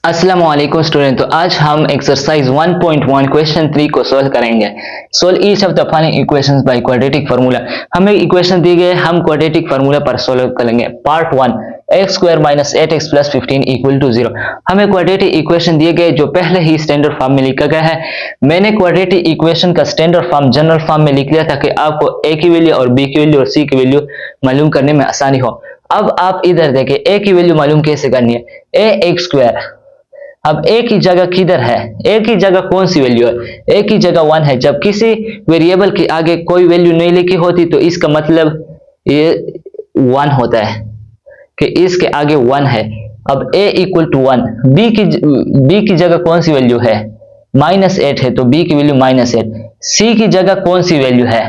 अस्सलाम वालेकुम स्टूडेंट। तो आज हम एक्सरसाइज 1.1 क्वेश्चन 3 को सॉल्व करेंगे। Solve each of the following equations by quadratic formula. हमें इक्वेशन दी गई, हम क्वाड्रेटिक फार्मूला पर सॉल्व करेंगे। Part 1, x square minus 8x plus 15 equal to 0। हमें क्वाड्रेटिक इक्वेशन दिए गए जो पहले ही स्टैंडर्ड फॉर्म में लिखा गया है। मैंने क्वाड्रेटिक इक्वेशन का स्टैंडर्ड फॉर्म जनरल फॉर्म में लिख लिया ताकि आपको ए की वैल्यू और बी की वैल्यू और सी की वैल्यू मालूम करने में आसानी हो। अब आप इधर देखें, ए की वैल्यू मालूम कैसे करनी है। ए एक्स स्क्वायर, अब ए की जगह किधर है, ए की जगह कौन सी वैल्यू है, ए की जगह 1 है। जब किसी वेरिएबल के आगे कोई वैल्यू नहीं लिखी होती तो इसका मतलब ये 1 होता है कि इसके आगे 1 है। अब a इक्वल टू 1, बी की जगह कौन सी वैल्यू है, -8 है तो b की वैल्यू -8। c की जगह कौन सी वैल्यू है,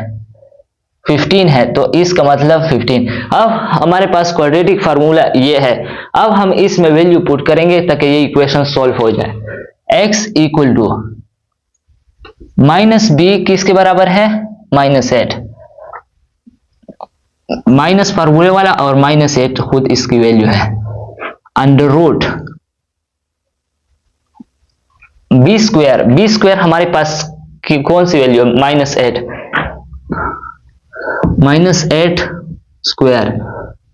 15 है तो इसका मतलब 15। अब हमारे पास क्वाड्रेटिक फार्मूला ये है। अब हम इसमें वैल्यू पुट करेंगे ताकि ये इक्वेशन सॉल्व हो जाए। x equal to minus b किसके बराबर है, -8, माइनस फार्मूले वाला और -8 खुद इसकी वैल्यू है। अंडर रूट बी स्क्वायर हमारे पास की कौन सी वैल्यू है, -8, -8 स्क्वायर,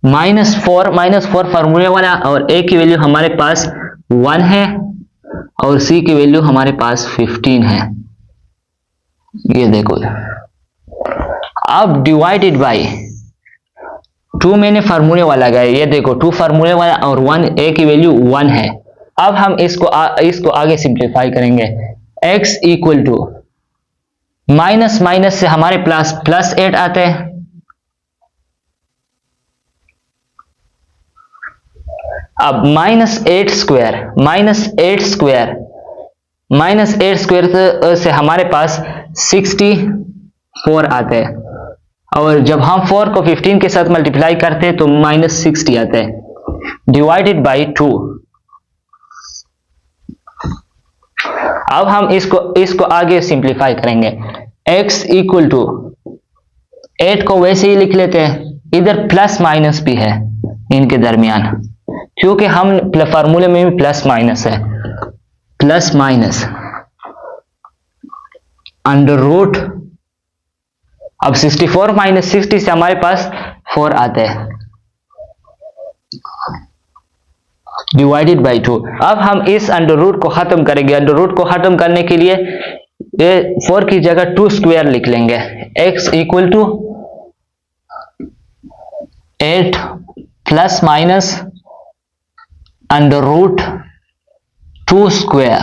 -4 फार्मूले वाला और a की वैल्यू हमारे पास 1 है और c की वैल्यू हमारे पास 15 है। ये देखो, अब डिवाइडेड बाय 2 मैंने फार्मूले वाला गया, ये देखो 2 फार्मूले वाला और 1, a की वैल्यू 1 है। अब हम इसको आगे सिंप्लीफाई करेंगे। x इक्वल टू माइनस से हमारे पास +8 आते हैं, अब -8 स्क्वायर से हमारे पास 64 आते हैं और जब हम 4 को 15 के साथ मल्टीप्लाई करते हैं तो -60 आते हैं, डिवाइडेड बाय 2। अब हम इसको आगे सिंप्लीफाई करेंगे। x इक्वल टू 8 को वैसे ही लिख लेते हैं, इधर प्लस माइनस भी है इनके दरमियान, क्योंकि हम फार्मूले में भी प्लस माइनस है, प्लस माइनस अंडर रूट। अब 64 - 60 से हमारे पास 4 आते हैं, डिवाइडेड बाय 2। अब हम इस अंडर रूट को खत्म करेंगे। अंडर रूट को खत्म करने के लिए 4 की जगह 2 स्क्वायर लिख लेंगे। x equal to 8 plus minus under root 2 square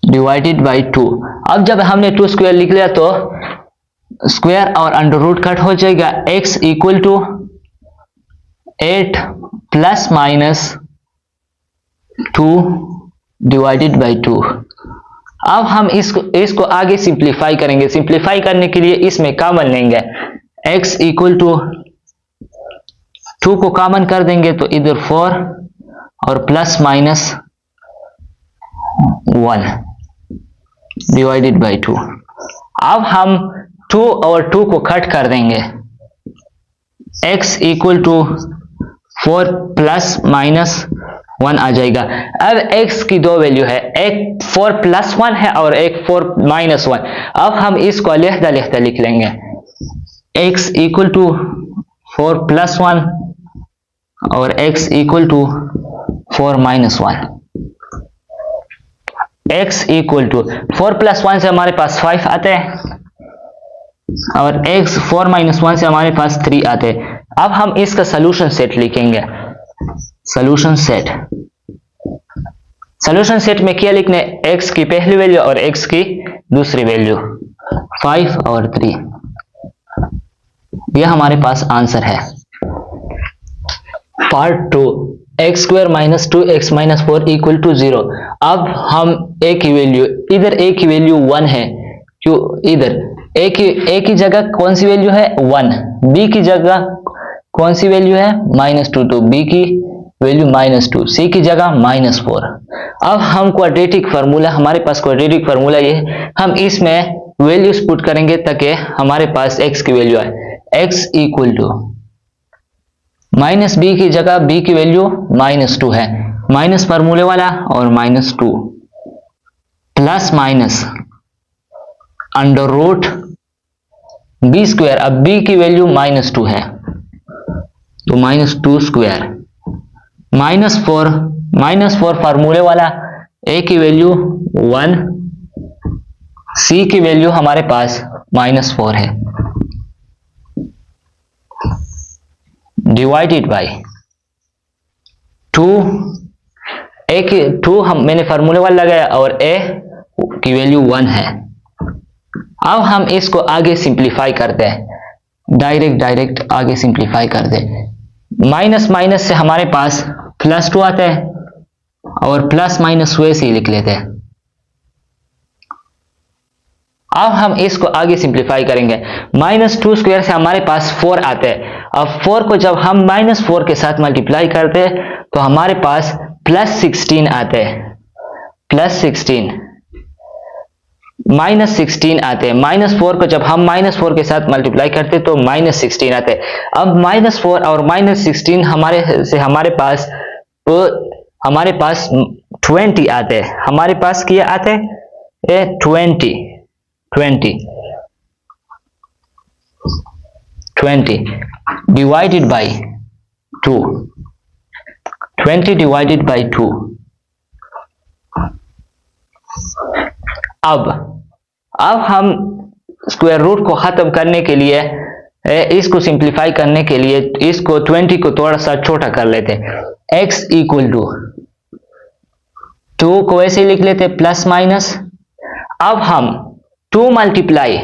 divided by 2। अब जब हमने 2 स्क्वायर लिख लिया तो स्क्वायर और अंडर रूट कट हो जाएगा। x equal to 8 plus minus 2 divided by 2। अब हम इसको आगे सिंप्लीफाई करेंगे। सिंप्लीफाई करने के लिए इसमें कॉमन लेंगे। x इक्वल टू 2 को कॉमन कर देंगे तो इधर 4 और प्लस माइनस 1 डिवाइडेड बाय 2। अब हम 2 और 2 को कट कर देंगे। x equal to 4 plus minus 1 आ जाएगा। अब x की 2 वैल्यू है, एक 4 प्लस 1 है और एक 4 माइनस 1। अब हम इसको लिखता लिख लेंगे। x इक्वल टू 4 प्लस 1 और x equal to 4 minus 1। x equal to 4 plus 1 से हमारे पास 5 आते हैं और x 4 माइनस 1 से हमारे पास 3 आते हैं। अब हम इसका सॉल्यूशन सेट लिखेंगे। सॉल्यूशन सेट में क्या लिखने, x की पहली वैल्यू और x की दूसरी वैल्यू, 5 और 3। यह हमारे पास आंसर है। Part 2, x square minus 2x minus 4 equal to 0। अब हम a की वैल्यू, इधर a की वैल्यू 1 है, क्यों इधर a की जगह कौन सी वैल्यू है, 1, b की जगह कौन सी वैल्यू है, -2 तो b की वैल्यू -2, c की जगह -4। अब हम क्वाड्रेटिक फार्मूला, हमारे पास क्वाड्रेटिक फार्मूला ये है, हम इसमें वैल्यूज पुट करेंगे ताकि हमारे पास x की वैल्यू आए। x equal to minus b की जगह बी की वैल्यू -2 है, माइनस फार्मूले वाला और -2 plus minus under root b square. अब बी की वैल्यू -2 है तो -2 स्क्वायर -4 फार्मूले वाला, ए की वैल्यू 1, सी की वैल्यू हमारे पास -4 है, डिवाइडेड बाय 2, ए की 2 मैंने फार्मूले वाला लगाया और ए की वैल्यू 1 है। अब हम इसको आगे सिंप्लीफाई करते हैं, डायरेक्ट आगे सिंप्लीफाई करते हैं। माइनस माइनस से हमारे पास +2 आता है और प्लस माइनस वैसे ही लिख लेते हैं। अब हम इसको आगे सिंप्लीफाई करेंगे। -2 स्क्वायर से हमारे पास 4 आते हैं। अब 4 को जब हम -4 के साथ मल्टीप्लाई करते हैं तो हमारे पास +16 आते हैं, +16 -16 आते हैं। -4 को जब हम -4 के साथ मल्टीप्लाई करते हैं तो -16 आते हैं। अब -4 और -16 हमारे पास 20 आते हैं। हमारे पास क्या आते हैं? 20 डिवाइडेड बाई 2, 20 डिवाइडेड बाई 2। अब हम स्क्वायर रूट को खत्म करने के लिए, इसको सिंप्लीफाई करने के लिए इसको 20 को थोड़ा सा छोटा कर लेते हैं। x इक्वल टू 2 को ऐसे लिख लेते प्लस माइनस। अब हम 2 मल्टीप्लाई,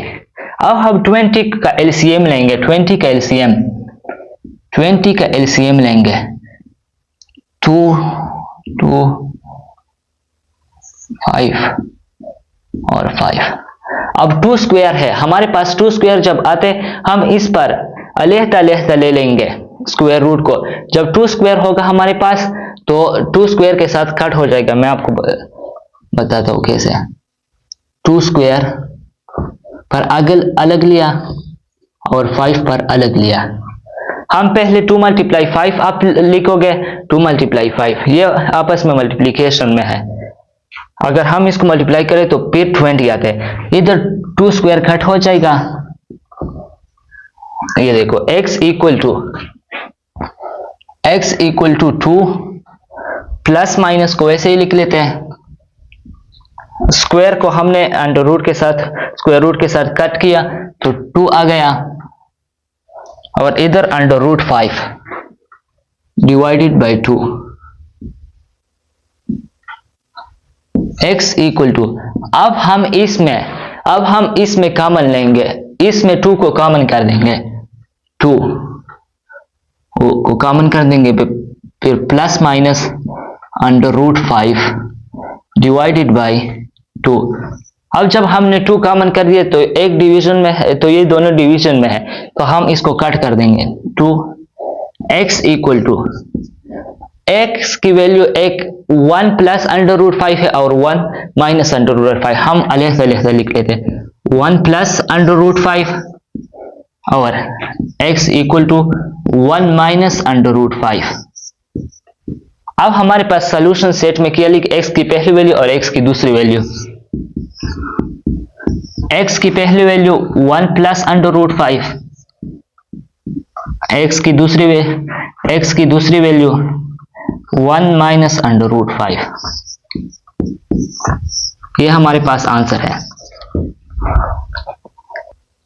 अब हम 20 का एलसीएम लेंगे, 20 का एलसीएम लेंगे। 2 5 और 5। अब 2 स्क्वायर है हमारे पास, 2 स्क्वायर जब आते हम इस पर अलहदा ले लेंगे स्क्वायर रूट को। जब 2 स्क्वायर होगा हमारे पास तो 2 स्क्वायर के साथ कट हो जाएगा। मैं आपको बताता हूं कैसे। 2 स्क्वायर पर अलग लिया और 5 पर अलग लिया। हम पहले 2 मल्टीप्लाई 5 आप लिखोगे, 2 मल्टीप्लाई 5 ये आपस में मल्टीप्लीकेशन में है। अगर हम इसको मल्टीप्लाई करें तो फिर 20 आते हैं, इधर 2 स्क्वायर कट हो जाएगा। ये देखो x equal to 2 plus minus को ऐसे ही लिख लेते हैं। स्क्वायर को हमने अंडर रूट के साथ स्क्वायर रूट के साथ कट किया तो 2 आ गया और इधर under root 5 divided by 2। x equal to, अब हम इसमें कॉमन लेंगे, इसमें 2 को कॉमन कर देंगे, 2 को कॉमन कर देंगे, फिर plus minus under root 5 divided by 2। अब जब हमने 2 कॉमन कर दिए तो एक डिवीजन में है, तो ये दोनों डिवीजन में है तो हम इसको कट कर देंगे। 2 x इक्वल टू, x की वैल्यू 1 प्लस अंडर रूट 5 है और 1 माइनस अंडर रूट 5। हम अलग लिख लेते, 1 प्लस अंडर रूट 5 और x equal to 1 minus under root 5। अब हमारे पास सॉल्यूशन सेट में क्या लिख, x की पहली वैल्यू और x की दूसरी वैल्यू। x की पहली value 1 plus under root 5, x की दूसरी वैल्यू 1 माइनस अंडर रूट 5। ये हमारे पास आंसर है।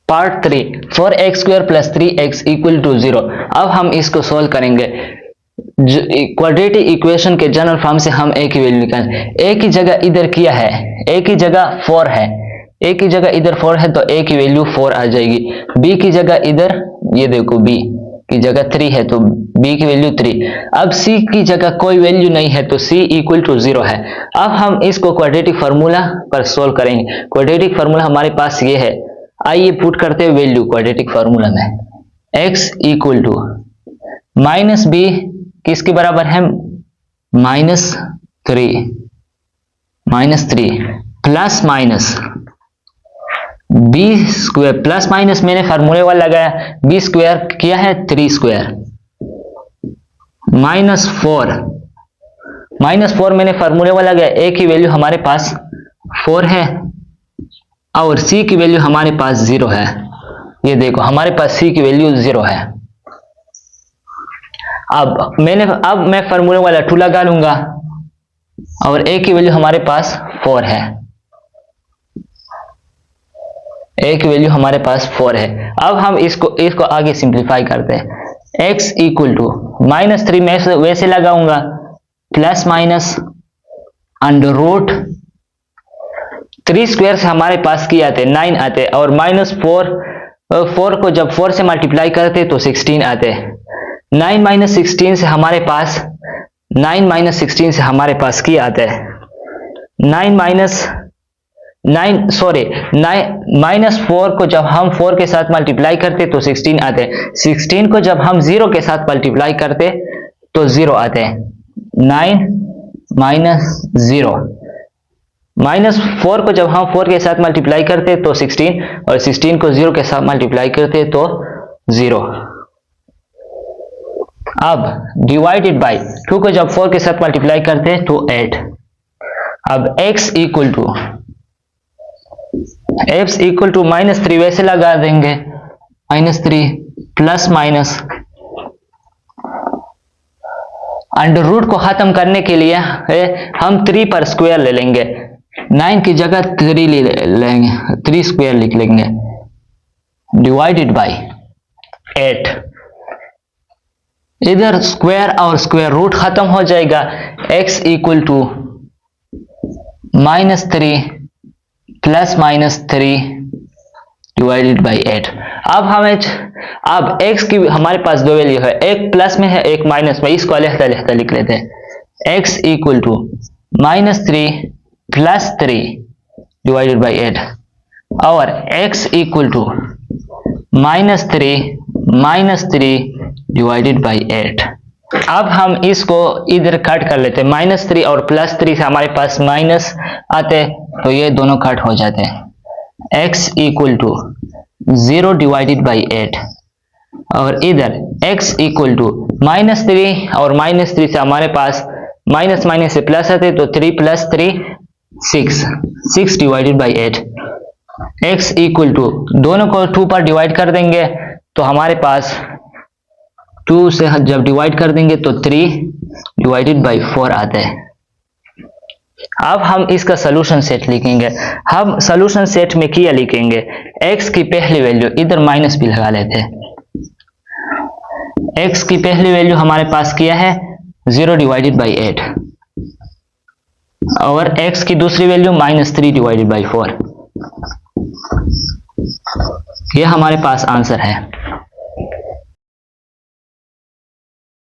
Part 3, 4x square plus 3x equal to 0। अब हम इसको सोल्व करेंगे। क्वाड्रेटिक इक्वेशन के जनरल फॉर्म से हम a की वैल्यू निकालेंगे। a की जगह इधर क्या है, a की जगह 4 है, a की जगह इधर 4 है तो a की वैल्यू 4 आ जाएगी। b की जगह इधर ये देखो b की जगह 3 है तो b की वैल्यू 3। अब c की जगह कोई वैल्यू नहीं है तो c इक्वल टू 0 है। अब हम इसको क्वाड्रेटिक फार्मूला पर सोल्व करेंगे। क्वाड्रेटिक फार्मूला हमारे पास ये है, आइए पुट करते हैं वैल्यू क्वाड्रेटिक फार्मूला में। x equal to minus b किसके बराबर है, -3 plus minus b square, plus minus मैंने फार्मूले वाला लगाया, b स्क्वायर किया है 3 स्क्वायर -4। -4 मैंने फार्मूले वाला गया, a की वैल्यू हमारे पास 4 है और c की वैल्यू हमारे पास 0 है। ये देखो हमारे पास c की वैल्यू 0 है। अब मैं फार्मूले वाला 2 लगा लूंगा और a की वैल्यू हमारे पास 4 है। a की वैल्यू हमारे पास 4 है। अब हम इसको आगे सिंप्लीफाई करते हैं। x इक्वल टू -3 मैं वैसे लगाऊंगा, plus minus under root 3 square से हमारे पास क्या आते 9 आते, और -4 को जब 4 से मल्टीप्लाई करते तो 16 आते। 9 - 16 से हमारे पास 9 - 16 से हमारे पास क्या आता है -4 को जब हम 4 के साथ मल्टीप्लाई करते तो 16 आते हैं। 16 को जब हम 0 के साथ मल्टीप्लाई करते तो 0 आते हैं। 9 - 0 -4 को जब हम 4 के साथ मल्टीप्लाई करते तो 16, और 16 को 0 के साथ मल्टीप्लाई करते तो 0। अब डिवाइडेड बाय 2 को जब 4 के साथ मल्टीप्लाई करते तो 8। अब x इक्वल टू -3 वैसे लगा देंगे, -3 प्लस माइनस अंडर रूट को खत्म करने के लिए हम 3 पर स्क्वायर ले लेंगे। 9 की जगह 3 ले लेंगे, 3 स्क्वायर लिख लेंगे, डिवाइडेड बाय 8। इधर स्क्वायर और स्क्वायर रूट खत्म हो जाएगा। x equal to -3 plus -3 divided by 8। अब x की हमारे पास 2 वैल्यू है, एक प्लस में है एक माइनस में, इसको अलग-अलग लिख लेते हैं। x equal to -3 plus 3 divided by 8 और x equal to -3 divided by 8। अब हम इसको इधर कट कर लेते हैं। -3 और +3 से हमारे पास माइनस आते तो ये दोनों कट हो जाते हैं। x equal to 0 divided by 8 और इधर x इक्वल टू -3 और -3 से हमारे पास माइनस से प्लस आते तो 3 + 3 6 divided by 8। x equal to दोनों को 2 पर डिवाइड कर देंगे तो हमारे पास 2 से जब डिवाइड कर देंगे तो 3 डिवाइडेड बाई 4 आता है। अब हम इसका सॉल्यूशन सेट लिखेंगे। हम सॉल्यूशन सेट में क्या लिखेंगे, x की पहली वैल्यू इधर माइनस भी लगा लेते हैं। x की पहली वैल्यू हमारे पास क्या है 0 डिवाइडेड बाई 8 और x की दूसरी वैल्यू -3 डिवाइडेड बाई 4। यह हमारे पास आंसर है।